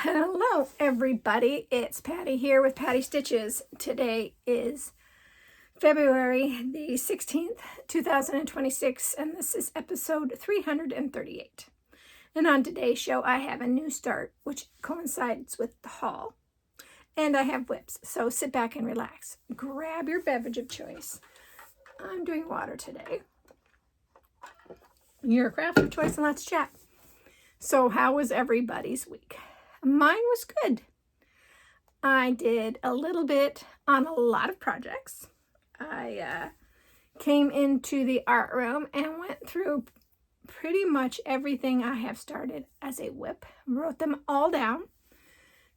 Hello everybody, it's Patty here with Patty Stitches. Today is February the 16th, 2026, and this is episode 338. And on today's show I have a new start which coincides with the haul. And I have whips, so sit back and relax. Grab your beverage of choice. I'm doing water today. Your craft of choice, and let's chat. So how was everybody's week? Mine was good. I did a little bit on a lot of projects. I came into the art room and went through pretty much everything I have started as a whip. Wrote them all down.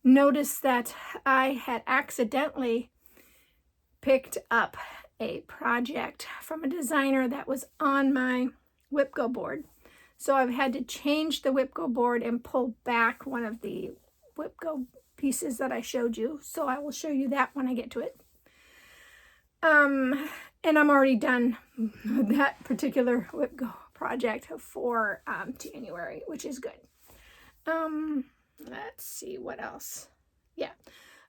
Noticed that I had accidentally picked up a project from a designer that was on my whip go board. So I've had to change the whip go board and pull back one of the whip go pieces that I showed you. So I will show you that when I get to it. And I'm already done that particular whip go project for January, which is good. Let's see what else. Yeah.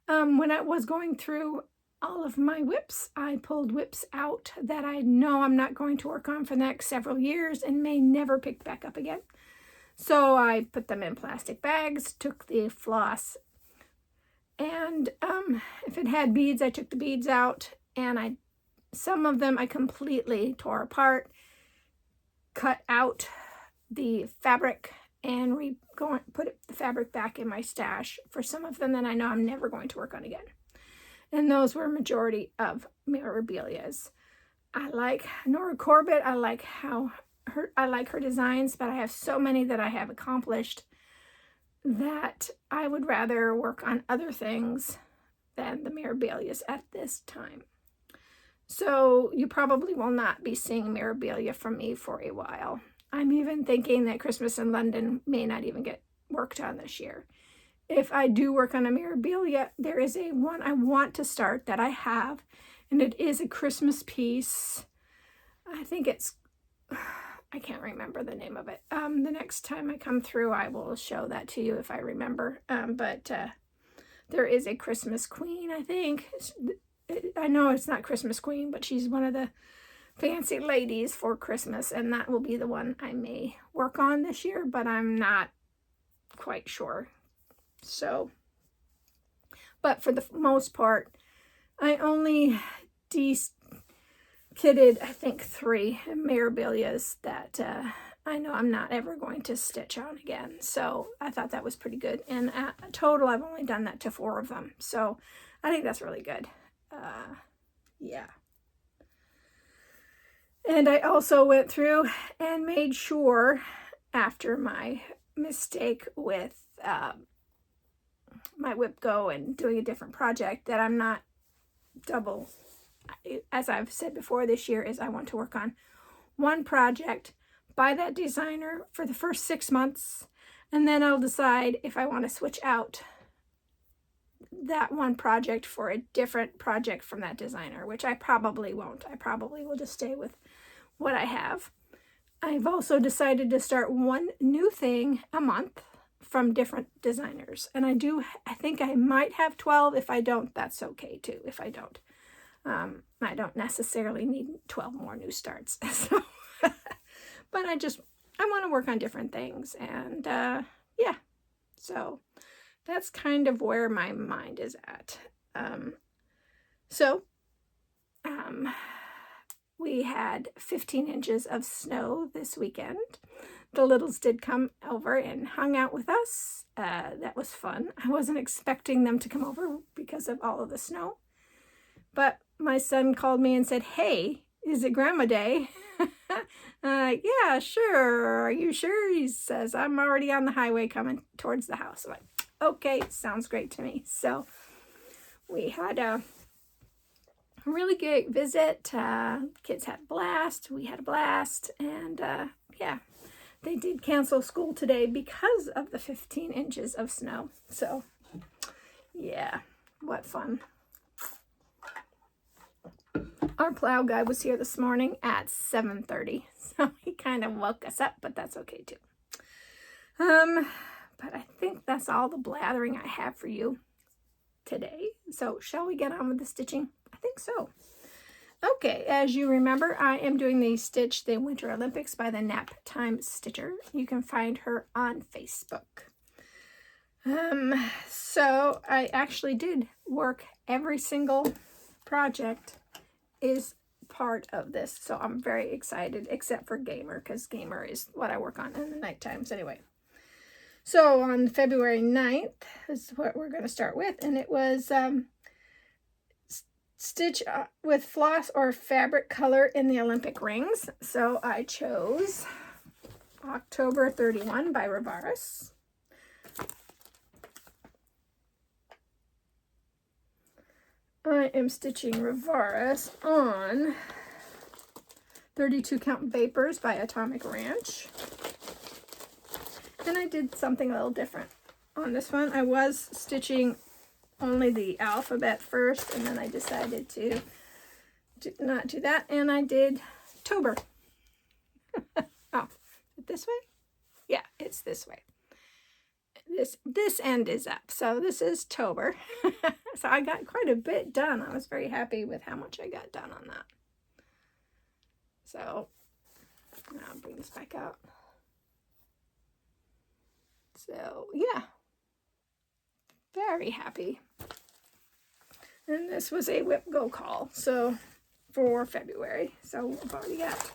When I was going through all of my whips, I pulled whips out that I know I'm not going to work on for the next several years and may never pick back up again. So I put them in plastic bags, took the floss, and if it had beads, I took the beads out, and some of them I completely tore apart, cut out the fabric, and put the fabric back in my stash for some of them that I know I'm never going to work on again. And those were majority of memorabilias. I like Nora Corbett. I like her designs, but I have so many that I have accomplished that I would rather work on other things than the memorabilias at this time. So you probably will not be seeing memorabilia from me for a while. I'm even thinking that Christmas in London may not even get worked on this year. If I do work on a memorabilia, there is a one I want to start that I have, and it is a Christmas piece. I think I can't remember the name of it. The next time I come through, I will show that to you if I remember. But there is a Christmas Queen, I think. I know it's not Christmas Queen, but she's one of the fancy ladies for Christmas, and that will be the one I may work on this year, but I'm not quite sure. So, but for the most part, I only kitted, I think, 3 memorabilias that I know I'm not ever going to stitch on again. So I thought that was pretty good. And at total, I've only done that to 4 of them. So I think that's really good. Yeah. And I also went through and made sure after my mistake with my whip go and doing a different project that I'm not double. As I've said before, this year is I want to work on one project by that designer for the first 6 months, and then I'll decide if I want to switch out that one project for a different project from that designer, which I probably won't. I probably will just stay with what I have. I've also decided to start one new thing a month from different designers, and I think I might have 12. If I don't, that's okay too. If I don't, I don't necessarily need 12 more new starts. So, but I want to work on different things, and yeah, so that's kind of where my mind is at. We had 15 inches of snow this weekend. The littles did come over and hung out with us. That was fun. I wasn't expecting them to come over because of all of the snow. But my son called me and said, "Hey, is it Grandma Day?" Yeah, sure. Are you sure? He says, "I'm already on the highway coming towards the house." I'm like, okay, sounds great to me. So we had a really great visit. Kids had a blast. We had a blast. And yeah, they did cancel school today because of the 15 inches of snow. So yeah, what fun. Our plow guy was here this morning at 7:30, so he kind of woke us up, but that's okay too. But I think that's all the blathering I have for you today. So shall we get on with the stitching? I think so. Okay, as you remember, I am doing the Stitch the Winter Olympics by the Nap Time Stitcher. You can find her on Facebook. So I actually did work. Every single project is part of this. So I'm very excited, except for Gamer, because Gamer is what I work on in the night times anyway. So on February 9th is what we're going to start with. And it was stitch with floss or fabric color in the Olympic rings. So I chose October 31 by Rivaris. I am stitching Rivaris on 32 Count Vapors by Atomic Ranch. And I did something a little different on this one. I was stitching only the alphabet first, and then I decided to not do that, and I did Tober. Oh, is it this way? Yeah, it's this way. This end is up, so this is Tober. So I got quite a bit done. I was very happy with how much I got done on that. So now I'll bring this back out. So yeah, very happy. And this was a whip go call, so for February. So I've already got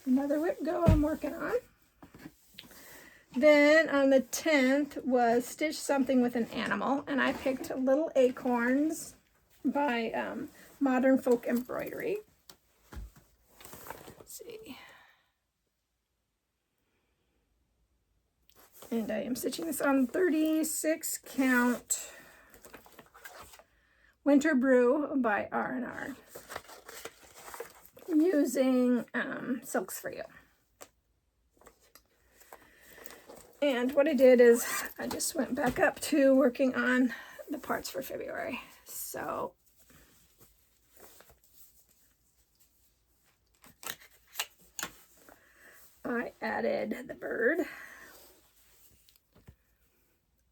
another whip go I'm working on. Then on the 10th was Stitch Something with an Animal, and I picked Little Acorns by Modern Folk Embroidery. Let's see. And I am stitching this on 36 count Winter Brew by R&R using Silks for You. And what I did is I just went back up to working on the parts for February. So I added the bird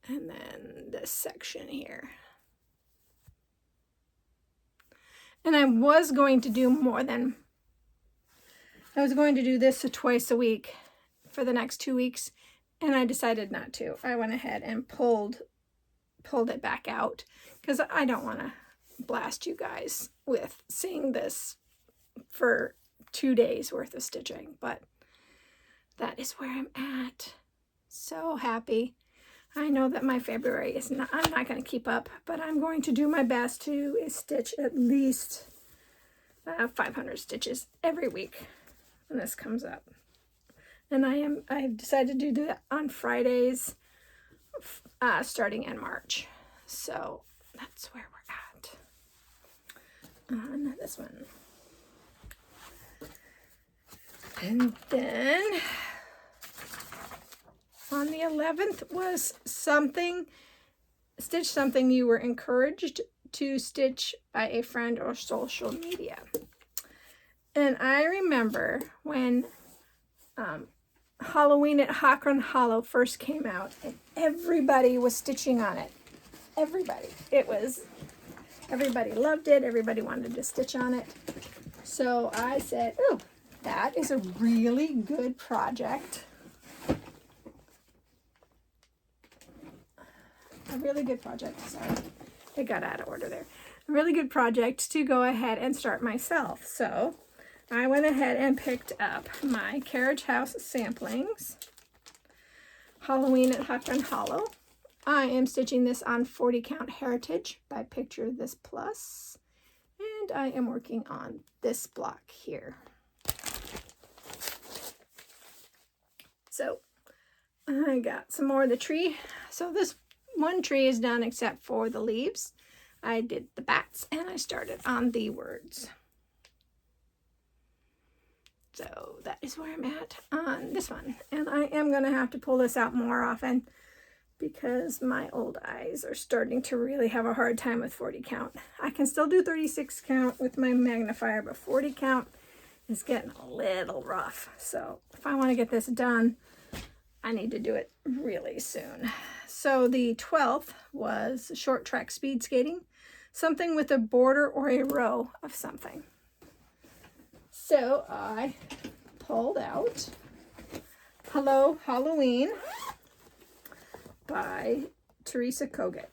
and then this section here. And I was going to do I was going to do this twice a week for the next 2 weeks. And I decided not to. I went ahead and pulled it back out because I don't want to blast you guys with seeing this for 2 days worth of stitching. But that is where I'm at. So happy. I know that my February is not, I'm not going to keep up, but I'm going to do my best to stitch at least 500 stitches every week when this comes up. And I've decided to do that on Fridays starting in March. So that's where we're at on this one. And then on the 11th was Stitch Something You Were Encouraged to Stitch by a Friend or Social Media. And I remember when Halloween at Hakron Hollow first came out, and everybody was stitching on it. Everybody loved it. Everybody wanted to stitch on it. So I said, oh, that is a really good project. A really good project. Sorry, it got out of order there. A really good project to go ahead and start myself. So I went ahead and picked up my Carriage House Samplings, Halloween at Hakron Hollow. I am stitching this on 40 Count Heritage by Picture This Plus, and I am working on this block here. So I got some more of the tree. So this one tree is done except for the leaves. I did the bats and I started on the words. So that is where I'm at on this one. And I am going to have to pull this out more often because my old eyes are starting to really have a hard time with 40 count. I can still do 36 count with my magnifier, but 40 count is getting a little rough. So if I want to get this done, I need to do it really soon. So the 12th was short track speed skating, something with a border or a row of something. So I pulled out Hello Halloween by Teresa Kogut.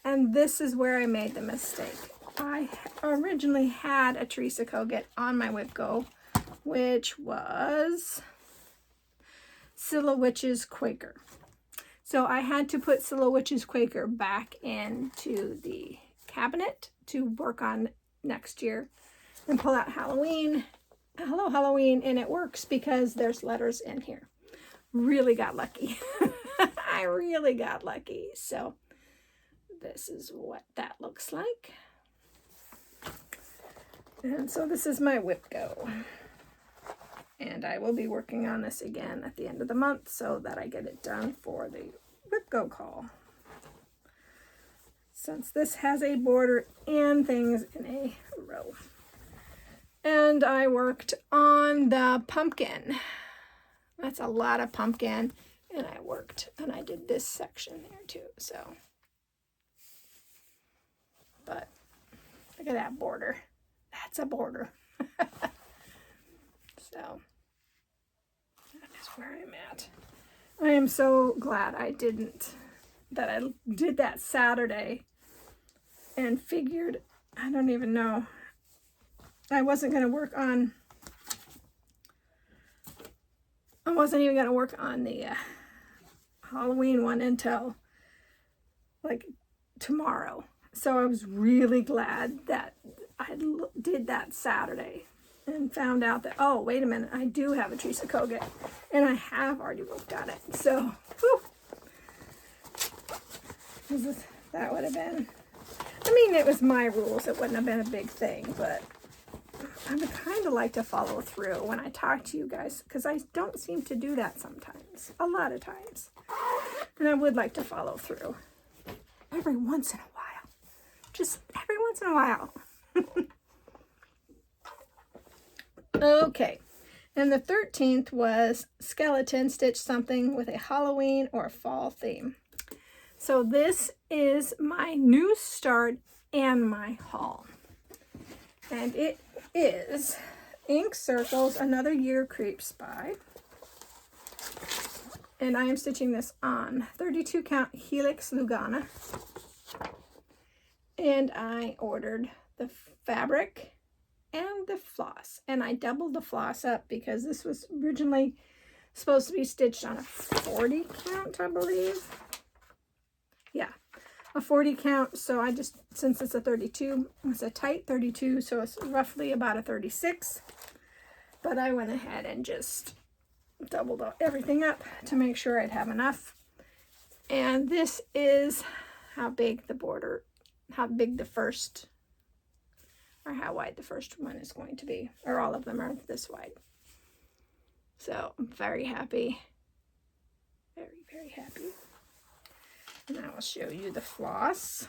And this is where I made the mistake. I originally had a Teresa Kogut on my WIP Go, which was Scylla Witch's Quaker. So I had to put Scylla Witch's Quaker back into the cabinet to work on next year and pull out Halloween. Hello Halloween, and it works because there's letters in here. Really got lucky. I really got lucky. So this is what that looks like. And so this is my WIP Go. And I will be working on this again at the end of the month so that I get it done for the WIP Go call. Since this has a border and things in a row. And I worked on the pumpkin. That's a lot of pumpkin. And I worked, and I did this section there too, so. But look at that border. That's a border. So that is where I'm at. I am so glad I did that Saturday and figured, I don't even know, I wasn't even going to work on the Halloween one until like tomorrow. So I was really glad that I did that Saturday and found out that, oh, wait a minute, I do have a Teresa Kogut and I have already worked on it. So, whew, that would have been, I mean, it was my rules. It wouldn't have been a big thing, but I would kind of like to follow through when I talk to you guys, because I don't seem to do that sometimes, a lot of times. And I would like to follow through every once in a while, just every once in a while. Okay, and the 13th was skeleton stitch something with a Halloween or fall theme. So this is my new start and my haul. And it is Ink Circles, Another Year Creeps By. And I am stitching this on 32 count Helix Lugana. And I ordered the fabric and the floss. And I doubled the floss up because this was originally supposed to be stitched on a 40 count, I believe. Yeah, a 40 count. So I just, since it's a 32, it's a tight 32, so it's roughly about a 36. But I went ahead and just doubled everything up to make sure I'd have enough. And this is how big the border, how big the first, or how wide the first one is going to be, or all of them are this wide. So I'm very happy, very, very happy. And I will show you the floss,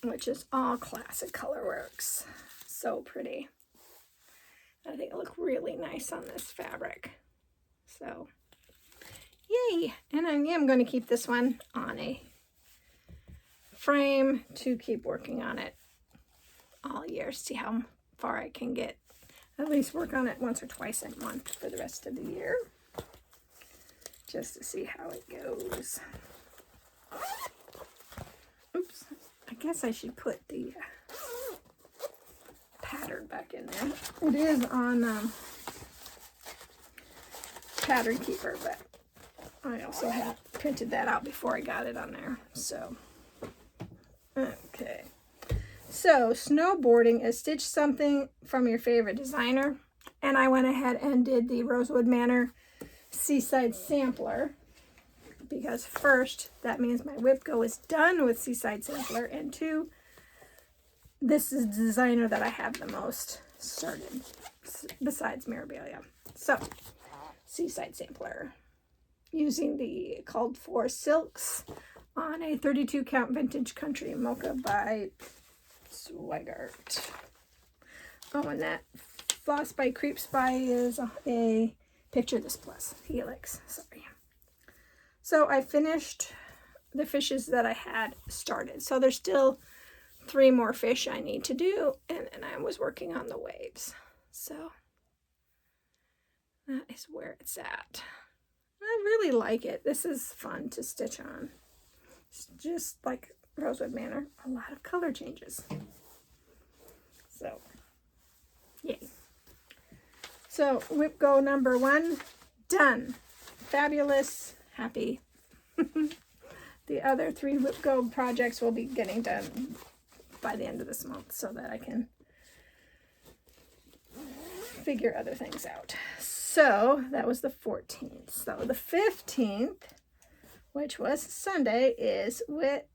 which is all classic Colorworks. So pretty. I think it'll look really nice on this fabric. So, yay! And I am going to keep this one on a frame to keep working on it all year. See how far I can get. At least work on it once or twice a month for the rest of the year. Just to see how it goes. Oops. I guess I should put the pattern back in there. It is on Pattern Keeper, but I also had printed that out before I got it on there. So, okay. So, snowboarding is stitch something from your favorite designer. And I went ahead and did the Rosewood Manor Seaside Sampler, because first, that means my WIP Go is done with Seaside Sampler, and two, this is the designer that I have the most started, besides Mirabilia. So, Seaside Sampler, using the Called For Silks on a 32 count Vintage Country Mocha by Swigart. Oh, and that Floss by Creeps By is a Picture this plus helix, sorry. So I finished the fishes that I had started. So there's still 3 more fish I need to do, and then I was working on the waves. So that is where it's at. I really like it. This is fun to stitch on. It's just like Rosewood Manor, a lot of color changes. So, yay. So, whip go number 1, done. Fabulous, happy. The other 3 whip go projects will be getting done by the end of this month so that I can figure other things out. So that was the 14th. So the 15th, which was Sunday, is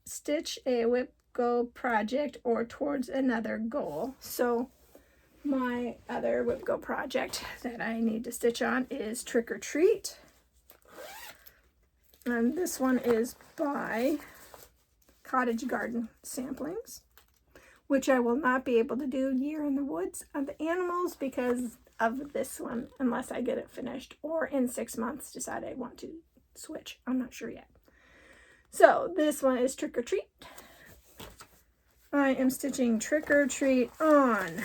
stitch a whip go project or towards another goal. So my other whip go project that I need to stitch on is Trick or Treat. And this one is by Cottage Garden Samplings, which I will not be able to do Year in the Woods of the Animals because of this one, unless I get it finished, or in 6 months decide I want to switch. I'm not sure yet. So this one is Trick or Treat. I am stitching Trick or Treat on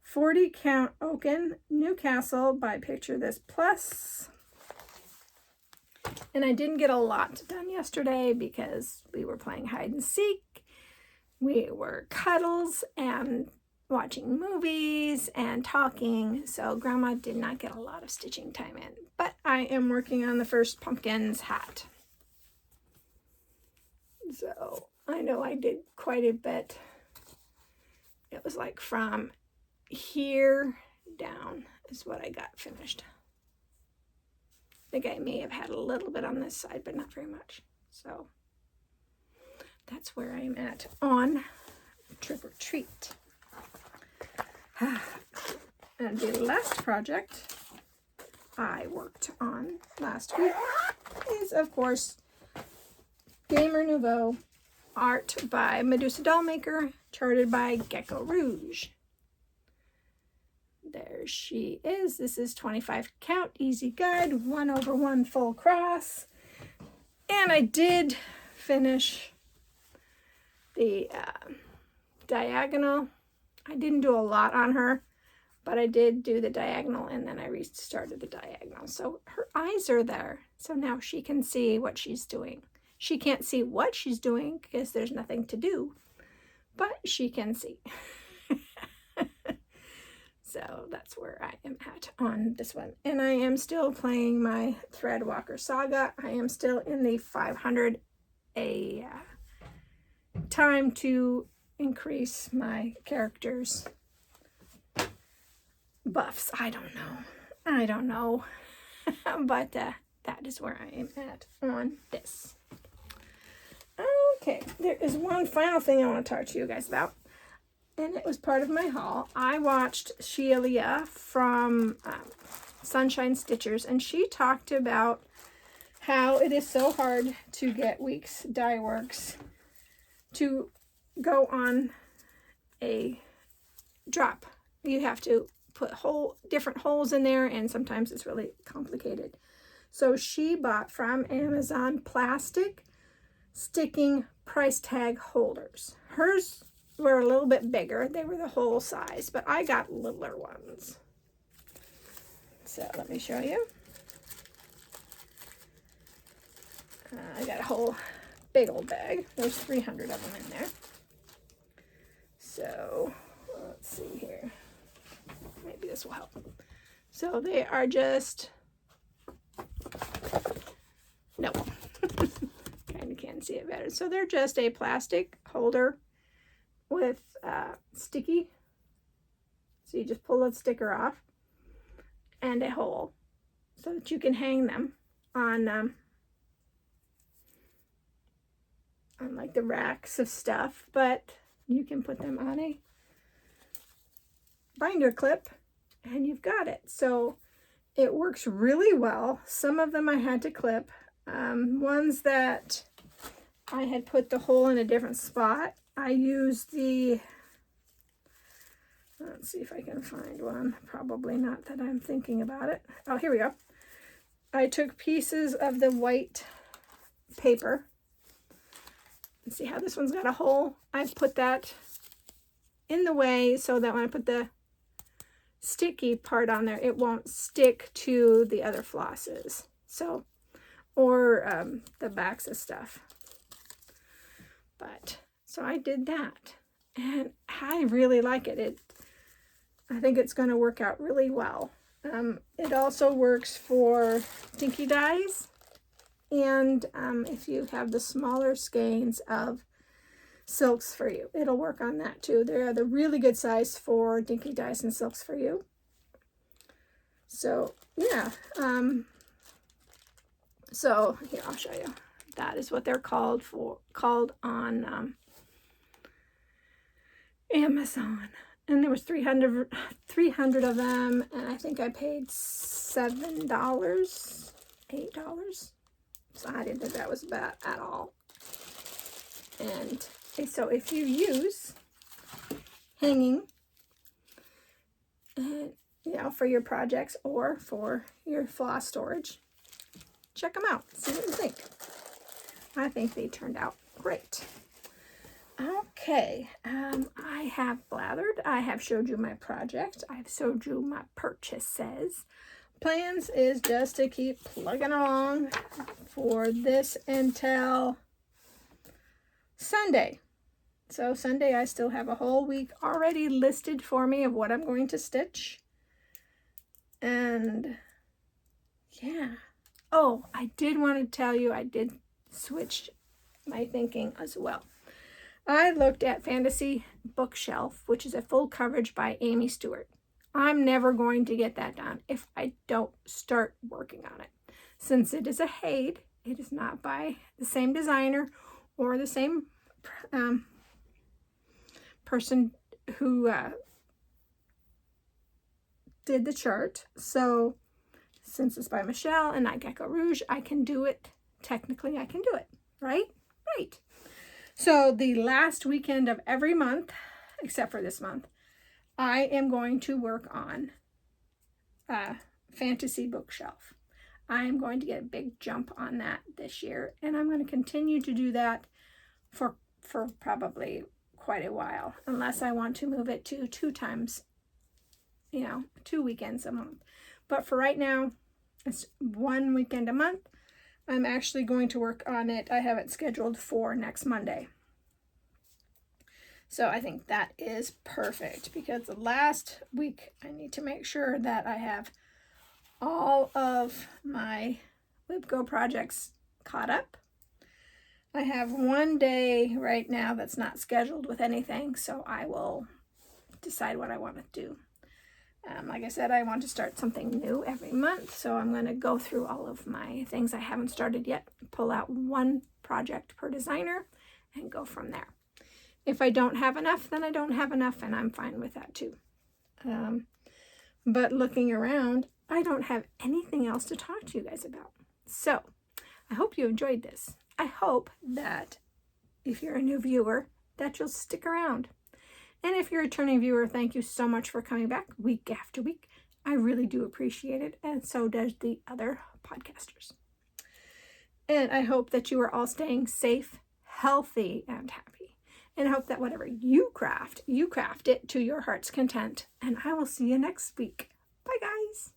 40 Count Oaken, Newcastle by Picture This Plus. And I didn't get a lot done yesterday because we were playing hide and seek. We were cuddles and watching movies and talking. So Grandma did not get a lot of stitching time in. But I am working on the first pumpkin's hat. So I know I did quite a bit. It was like from here down is what I got finished. I think I may have had a little bit on this side, but not very much. So that's where I'm at on Trick or Treat. And the last project I worked on last week is, of course, Gamer Nouveau, art by Medusa Dollmaker, charted by Gecko Rouge. There she is. This is 25 count, easy guide, 1/1 full cross. And I did finish the diagonal. I didn't do a lot on her, but I did do the diagonal, and then I restarted the diagonal. So her eyes are there, so now she can see what she's doing. She can't see what she's doing because there's nothing to do, but she can see. So that's where I am at on this one. And I am still playing my Threadwalker Saga. I am still in the 500 time to increase my characters' buffs. I don't know. But that is where I am at on this. Okay, there is one final thing I want to talk to you guys about. And it was part of my haul. I watched Sheila from Sunshine Stitchers, and she talked about how it is so hard to get Weeks Dye Works to go on a drop. You have to put different holes in there, and sometimes it's really complicated. So she bought from Amazon plastic sticking price tag holders. Hers were a little bit bigger. They were the whole size, but I got littler ones. So let me show you. I got a whole big old bag. There's 300 of them in there. So let's see here. Maybe this will help. So they are just, no, kind of can't see it better. So they're just a plastic holder with sticky, so you just pull the sticker off, and a hole so that you can hang them on like the racks of stuff, but you can put them on a binder clip and you've got it. So it works really well. Some of them I had to clip. Ones that I had put the hole in a different spot, I used the Let's see if I can find one. Probably not that I'm thinking about it. Oh, here we go. I took pieces of the white paper. And see how this one's got a hole? I've put that in the way so that when I put the sticky part on there, it won't stick to the other flosses. So, or the backs of stuff. But, so I did that. And I really like it. I think it's going to work out really well. It also works for dinky dies. And if you have the smaller skeins of Silks for You, it'll work on that too. They're the really good size for dinky dies and Silks for You. So, yeah. So, here, I'll show you. That is what they're called on Amazon. And there was 300 of them, and I think I paid $7, $8. So I didn't think that was bad at all. And so if you use hanging, you know, for your projects or for your floss storage, check them out. See what you think. I think they turned out great. Okay, I have blathered. I have showed you my project. I've showed you my purchases. Plans is just to keep plugging along for this until Sunday. So Sunday I still have a whole week already listed for me of what I'm going to stitch. And yeah. Oh, I did want to tell you I did switch my thinking as well. I looked at Fantasy Bookshelf, which is a full coverage by Amy Stewart. I'm never going to get that done if I don't start working on it. Since it is a Haid, it is not by the same designer or the same person who did the chart. So since it's by Michelle and not Gecko Rouge, I can do it. Technically, I can do it, right? Right. So the last weekend of every month, except for this month, I am going to work on Fantasy Bookshelf. I am going to get a big jump on that this year, and I'm going to continue to do that for probably quite a while, unless I want to move it to 2 times, 2 weekends a month. But for right now, it's 1 weekend a month. I'm actually going to work on it. I have it scheduled for next Monday. So I think that is perfect because the last week I need to make sure that I have all of my WIPGO projects caught up. I have 1 day right now that's not scheduled with anything, so I will decide what I want to do. Like I said, I want to start something new every month, so I'm going to go through all of my things I haven't started yet, pull out 1 project per designer, and go from there. If I don't have enough, then I don't have enough, and I'm fine with that too. But looking around, I don't have anything else to talk to you guys about. So I hope you enjoyed this. I hope that if you're a new viewer, that you'll stick around. And if you're a returning viewer, thank you so much for coming back week after week. I really do appreciate it, and so does the other podcasters. And I hope that you are all staying safe, healthy, and happy. And I hope that whatever you craft it to your heart's content. And I will see you next week. Bye, guys.